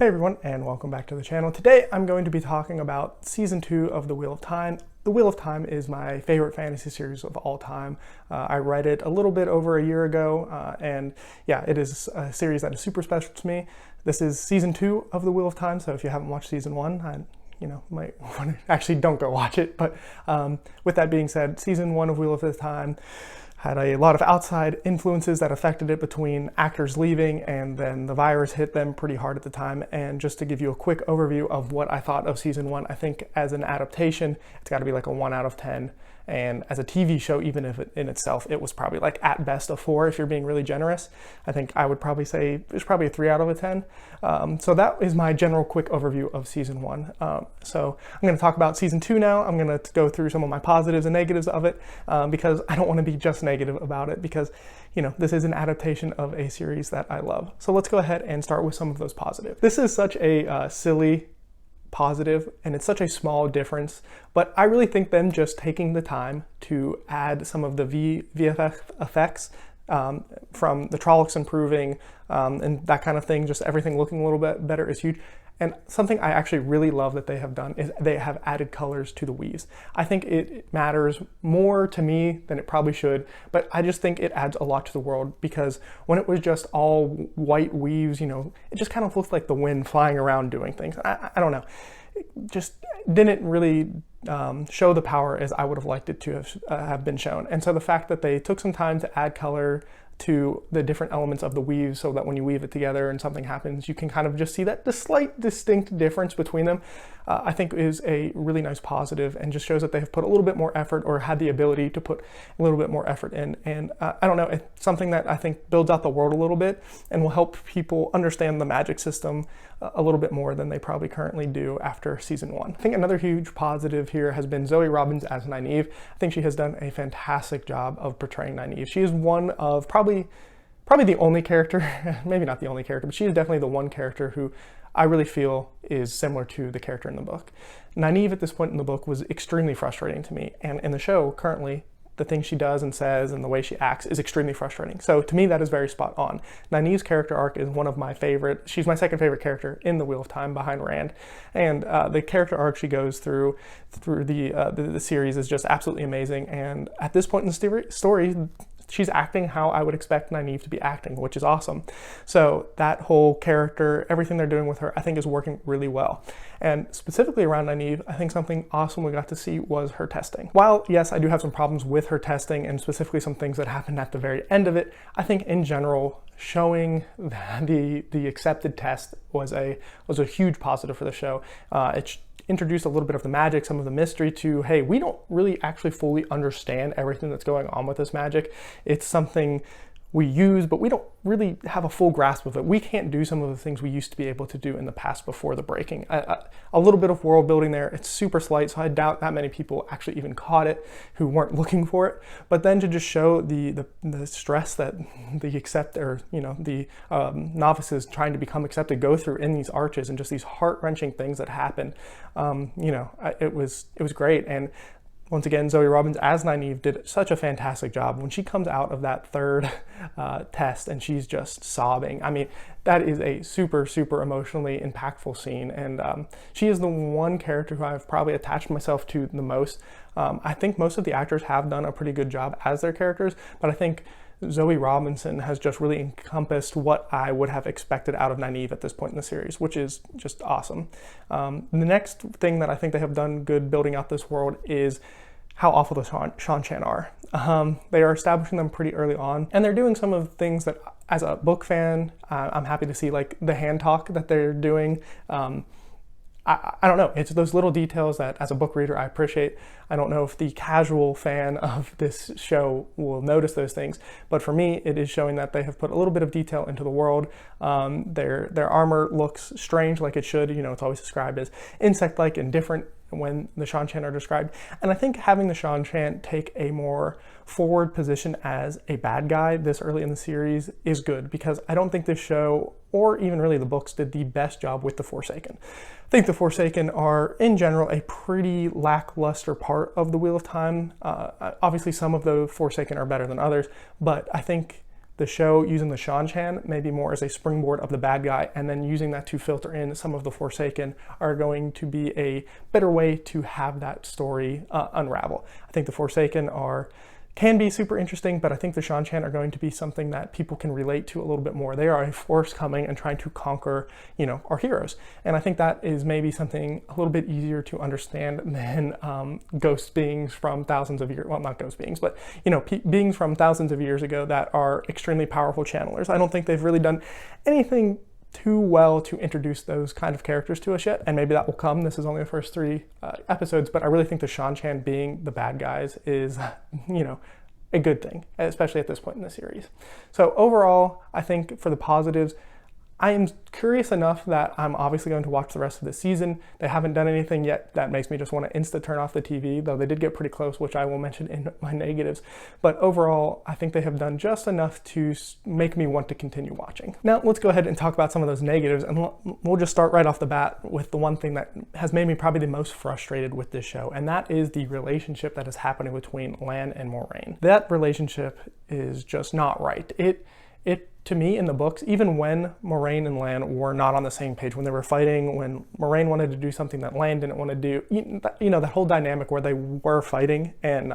Hey everyone, and welcome back to the channel. Today I'm going to be talking about Season 2 of The Wheel of Time. The Wheel of Time is my favorite fantasy series of all time. I read it a little bit over a year ago, and yeah, it is a series that is super special to me. This is Season 2 of The Wheel of Time, so if you haven't watched Season 1, might want to actually don't go watch it. But with that being said, Season 1 of Wheel of Time had a lot of outside influences that affected it, between actors leaving and then the virus hit them pretty hard at the time. And just to give you a quick overview of what I thought of Season 1, I think as an adaptation, it's got to be like a 1 out of 10. And as a TV show, even if in itself, it was probably like at best a 4 if you're being really generous. I think I would probably say it's probably a 3 out of 10. So that is my general quick overview of Season 1. So I'm going to talk about Season 2 now. I'm going to go through some of my positives and negatives of it, because I don't want to be just negative about it, because this is an adaptation of a series that I love. So let's go ahead and start with some of those positives. This is such a silly positive, and it's such a small difference, but I really think them just taking the time to add some of the VFX effects, from the Trollocs improving, and that kind of thing, just everything looking a little bit better is huge. And something I actually really love that they have done is they have added colors to the weaves. I think it matters more to me than it probably should, but I just think it adds a lot to the world, because when it was just all white weaves, it just kind of looks like the wind flying around doing things. I don't know. It just didn't really show the power as I would have liked it to have been shown. And so the fact that they took some time to add color to the different elements of the weave, so that when you weave it together and something happens, you can kind of just see that the slight distinct difference between them, I think is a really nice positive, and just shows that they have put a little bit more effort, or had the ability to put a little bit more effort in. And I don't know, it's something that I think builds out the world a little bit and will help people understand the magic system a little bit more than they probably currently do after Season 1. I think another huge positive here has been Zoe Robbins as Nynaeve. I think she has done a fantastic job of portraying Nynaeve. She is one of probably the only character, maybe not the only character, but she is definitely the one character who I really feel is similar to the character in the book. Nynaeve at this point in the book was extremely frustrating to me, and in the show currently, the things she does and says and the way she acts is extremely frustrating. So to me, that is very spot on. Nynaeve's character arc is one of my favorite. She's my second favorite character in The Wheel of Time, behind Rand. And the character arc she goes through the series is just absolutely amazing. And at this point in the story, she's acting how I would expect Nynaeve to be acting, which is awesome. So that whole character, everything they're doing with her, I think is working really well. And specifically around Nynaeve, I think something awesome we got to see was her testing. While yes, I do have some problems with her testing, and specifically some things that happened at the very end of it, I think in general, showing the accepted test was a huge positive for the show. It introduced a little bit of the magic, some of the mystery to, hey, we don't really actually fully understand everything that's going on with this magic. It's something we use, but we don't really have a full grasp of it. We can't do some of the things we used to be able to do in the past before the breaking. A little bit of world building there. It's super slight, so I doubt that many people actually even caught it who weren't looking for it. But then to just show the stress that the novices trying to become accepted go through in these arches, and just these heart-wrenching things that happen, it was great. And once again, Zoe Robbins as Nynaeve did such a fantastic job. When she comes out of that third test and she's just sobbing, I mean, that is a super, super emotionally impactful scene. And she is the one character who I've probably attached myself to the most. I think most of the actors have done a pretty good job as their characters, but I think Zoe Robinson has just really encompassed what I would have expected out of Nynaeve at this point in the series, which is just awesome. The next thing that I think they have done good building out this world is how awful the Shan are. They are establishing them pretty early on, and they're doing some of the things that, as a book fan, I'm happy to see, like the hand talk that they're doing. I don't know, it's those little details that as a book reader I appreciate. I don't know if the casual fan of this show will notice those things, but for me it is showing that they have put a little bit of detail into the world. Their armor looks strange, like it should. It's always described as insect-like and different when the Shan are described. And I think having the Shan take a more forward position as a bad guy this early in the series is good, because I don't think this show, or even really the books, did the best job with the Forsaken. I think the Forsaken are, in general, a pretty lackluster part of the Wheel of Time. Obviously, some of the Forsaken are better than others, but I think the show using the Shan maybe more as a springboard of the bad guy, and then using that to filter in some of the Forsaken are going to be a better way to have that story unravel. I think the Forsaken can be super interesting, but I think the Shan are going to be something that people can relate to a little bit more. They are a force coming and trying to conquer, our heroes. And I think that is maybe something a little bit easier to understand than ghost beings from thousands of years, well, not ghost beings, but, beings from thousands of years ago that are extremely powerful channelers. I don't think they've really done anything too well to introduce those kind of characters to us yet, and maybe that will come. This is only the first 3 episodes, but I really think the Shan being the bad guys is, a good thing, especially at this point in the series. So overall, I think for the positives, I am curious enough that I'm obviously going to watch the rest of the season. They haven't done anything yet that makes me just want to insta turn off the TV, though they did get pretty close, which I will mention in my negatives. But overall, I think they have done just enough to make me want to continue watching. Now, let's go ahead and talk about some of those negatives, and we'll just start right off the bat with the one thing that has made me probably the most frustrated with this show, and that is the relationship that is happening between Lan and Moiraine. That relationship is just not right. It to me, in the books, even when Moiraine and Lan were not on the same page, when they were fighting, when Moiraine wanted to do something that Lan didn't want to do, that whole dynamic where they were fighting and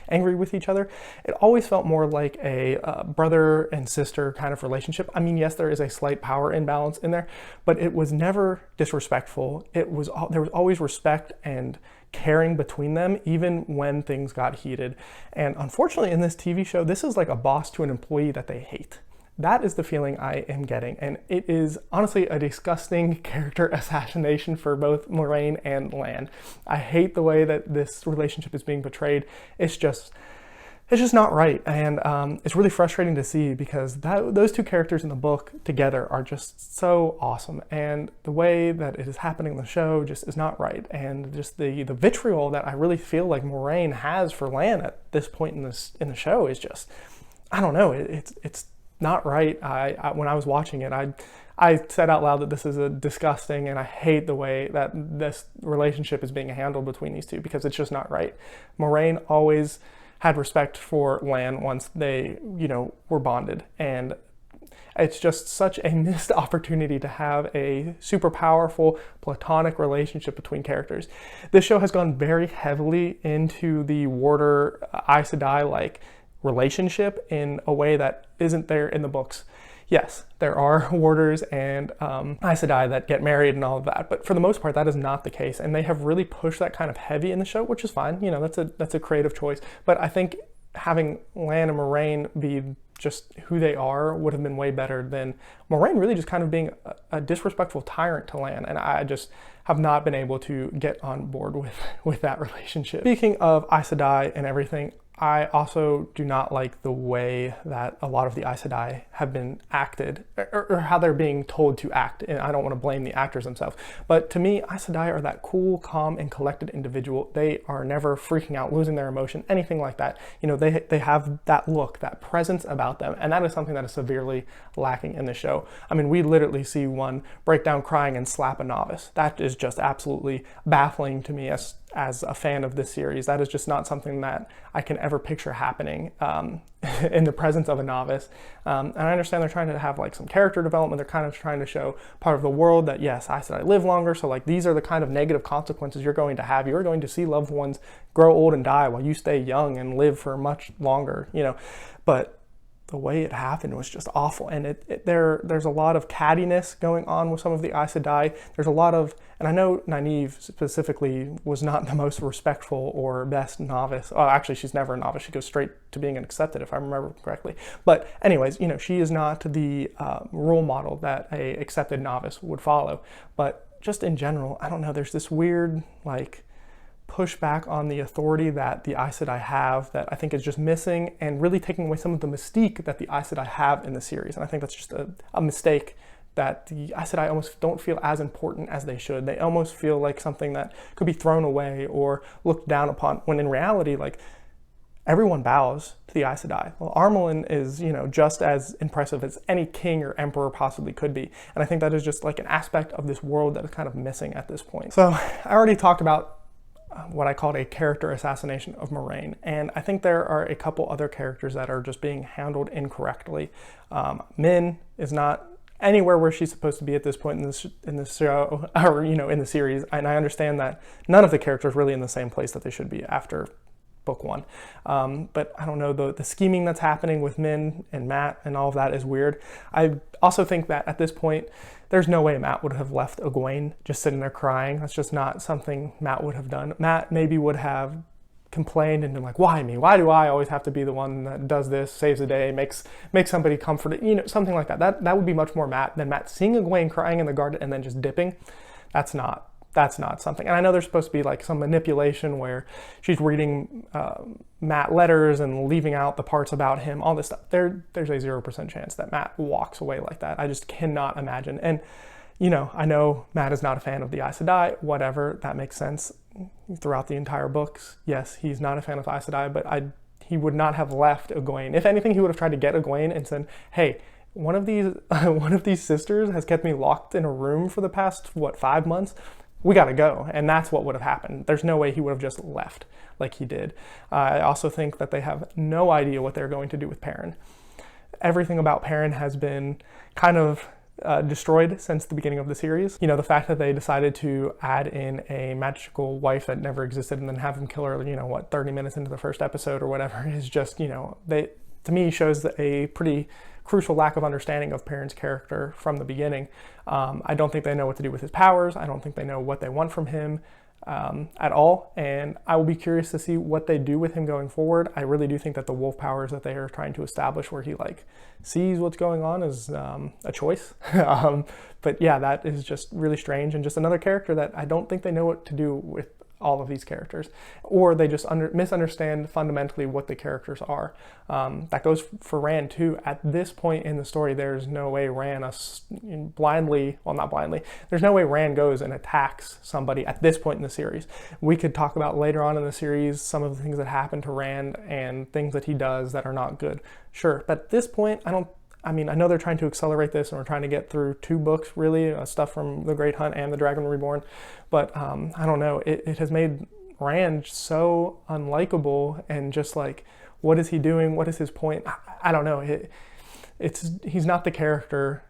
angry with each other, it always felt more like a brother and sister kind of relationship. I mean, yes, there is a slight power imbalance in there, but it was never disrespectful. There was always respect and caring between them, even when things got heated. And unfortunately, in this TV show, this is like a boss to an employee that they hate. That is the feeling I am getting, and it is honestly a disgusting character assassination for both Moiraine and Lan. I hate the way that this relationship is being portrayed. It's just not right, and it's really frustrating to see because those 2 characters in the book together are just so awesome, and the way that it is happening in the show just is not right, and just the vitriol that I really feel like Moiraine has for Lan at this point in the show is just, I don't know, it's not right. When I was watching it, I said out loud that this is disgusting, and I hate the way that this relationship is being handled between these 2 because it's just not right. Moiraine always had respect for Lan once they, were bonded, and it's just such a missed opportunity to have a super powerful platonic relationship between characters. This show has gone very heavily into the warder Aes Sedai relationship in a way that isn't there in the books. Yes, there are warders and Aes Sedai that get married and all of that, but for the most part, that is not the case, and they have really pushed that kind of heavy in the show, which is fine. That's a creative choice, but I think having Lan and Moiraine be just who they are would have been way better than Moiraine really just kind of being a disrespectful tyrant to Lan, and I just have not been able to get on board with that relationship. Speaking of Aes Sedai and everything, I also do not like the way that a lot of the Aes Sedai have been acted, or how they're being told to act, and I don't want to blame the actors themselves, but to me, Aes Sedai are that cool, calm, and collected individual. They are never freaking out, losing their emotion, anything like that. They have that look, that presence about them, and that is something that is severely lacking in the show. I mean, we literally see one break down crying and slap a novice. That is just absolutely baffling to me as a fan of this series. That is just not something that I can ever picture happening in the presence of a novice. And I understand they're trying to have some character development. They're kind of trying to show part of the world that, yes, Aes Sedai live longer, so these are the kind of negative consequences you're going to have. You're going to see loved ones grow old and die while you stay young and live for much longer, but the way it happened was just awful, and there's a lot of cattiness going on with some of the Aes Sedai. There's a lot of, and I know Nynaeve specifically was not the most respectful or best novice. Oh, actually, she's never a novice. She goes straight to being an accepted, if I remember correctly. But anyways, she is not the role model that a accepted novice would follow. But just in general, I don't know, there's this weird, push back on the authority that the Aes Sedai have that I think is just missing, and really taking away some of the mystique that the Aes Sedai have in the series. And I think that's just a mistake, that the Aes Sedai almost don't feel as important as they should. They almost feel like something that could be thrown away or looked down upon, when in reality, everyone bows to the Aes Sedai. Well, Armelin is, just as impressive as any king or emperor possibly could be. And I think that is just an aspect of this world that is kind of missing at this point. So I already talked about what I called a character assassination of Moraine. And I think there are a couple other characters that are just being handled incorrectly. Min is not anywhere where she's supposed to be at this point in this show, or in the series. And I understand that none of the characters really in the same place that they should be after book one. But I don't know, the scheming that's happening with Min and Matt and all of that is weird. I also think that at this point, there's no way Matt would have left Egwene just sitting there crying. That's just not something Matt would have done. Matt maybe would have complained and been like, why me? Why do I always have to be the one that does this, saves the day, makes somebody comforted, something like that. That would be much more Matt than Matt seeing Egwene crying in the garden and then just dipping. That's not something. And I know there's supposed to be like some manipulation where she's reading Matt letters and leaving out the parts about him, all this stuff. There's a 0% chance that Matt walks away like that. I just cannot imagine. And, I know Matt is not a fan of the Aes Sedai, whatever, that makes sense throughout the entire books. Yes, he's not a fan of Aes Sedai, but he would not have left Egwene. If anything, he would have tried to get Egwene and said, hey, one of these sisters has kept me locked in a room for the past, 5 months? We got to go. And that's what would have happened. There's no way he would have just left like he did. I also think that they have no idea what they're going to do with Perrin. Everything about Perrin has been kind of destroyed since the beginning of the series. The fact that they decided to add in a magical wife that never existed and then have him kill her, 30 minutes into the first episode or whatever is just, to me shows a pretty crucial lack of understanding of Perrin's character from the beginning. I don't think they know what to do with his powers. I don't think they know what they want from him at all. And I will be curious to see what they do with him going forward. I really do think that the wolf powers that they are trying to establish where he sees what's going on is a choice. But yeah, that is just really strange and just another character that I don't think they know what to do with all of these characters, or they just misunderstand fundamentally what the characters are. That goes for Rand too. At this point in the story, there's no way there's no way Rand goes and attacks somebody at this point in the series. We could talk about later on in the series some of the things that happen to Rand and things that he does that are not good. Sure, but at this point, I know they're trying to accelerate this and we're trying to get through 2 books, really, stuff from The Great Hunt and The Dragon Reborn. But I don't know, it has made Rand so unlikable and just what is he doing? What is his point? I don't know. He's not the character.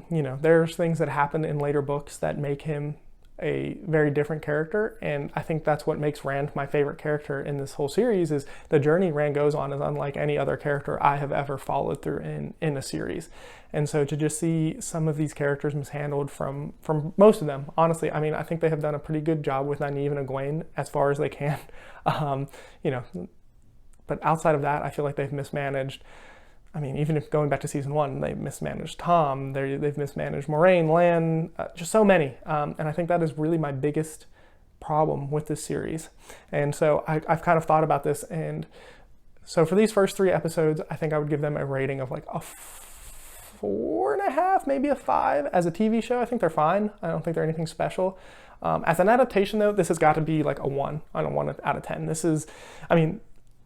There's things that happen in later books that make him a very different character, and I think that's what makes Rand my favorite character in this whole series. Is the journey Rand goes on is unlike any other character I have ever followed through in a series. And so to just see some of these characters mishandled from most of them, honestly, I think they have done a pretty good job with Nynaeve and Egwene as far as they can. But outside of that, I feel like they've mismanaged. Even if going back to season 1, they mismanaged Tom, they've mismanaged Moraine, Lan, just so many. And I think that is really my biggest problem with this series. And so I've kind of thought about this. And so for these first 3 episodes, I think I would give them a rating of a 4.5, maybe a 5. As a TV show, I think they're fine. I don't think they're anything special. As an adaptation, though, this has got to be a 1 on a 1 out of 10. This is,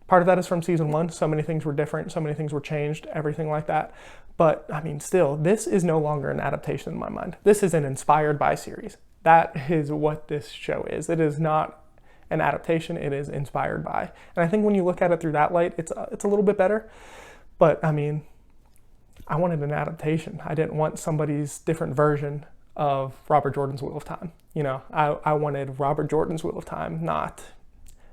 part of that is from season 1. So many things were different. So many things were changed, everything like that. But still, this is no longer an adaptation in my mind. This is an inspired by series. That is what this show is. It is not an adaptation. It is inspired by. And I think when you look at it through that light, it's a little bit better. But I wanted an adaptation. I didn't want somebody's different version of Robert Jordan's Wheel of Time. I wanted Robert Jordan's Wheel of Time, not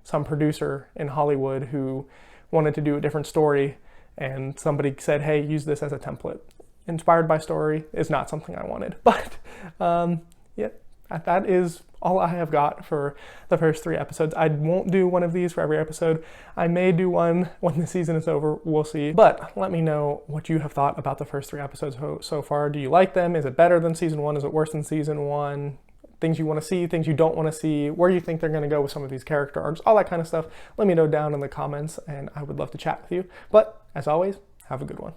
some producer in Hollywood who wanted to do a different story and somebody said, hey, use this as a template. Inspired by story is not something I wanted. But yeah, that is all I have got for the first 3 episodes. I won't do one of these for every episode. I may do one when the season is over. We'll see. But let me know what you have thought about the first 3 episodes so far. Do you like them? Is it better than season 1? Is it worse than season 1? Things you want to see, things you don't want to see, where you think they're going to go with some of these character arcs, all that kind of stuff. Let me know down in the comments, and I would love to chat with you. But as always, have a good one.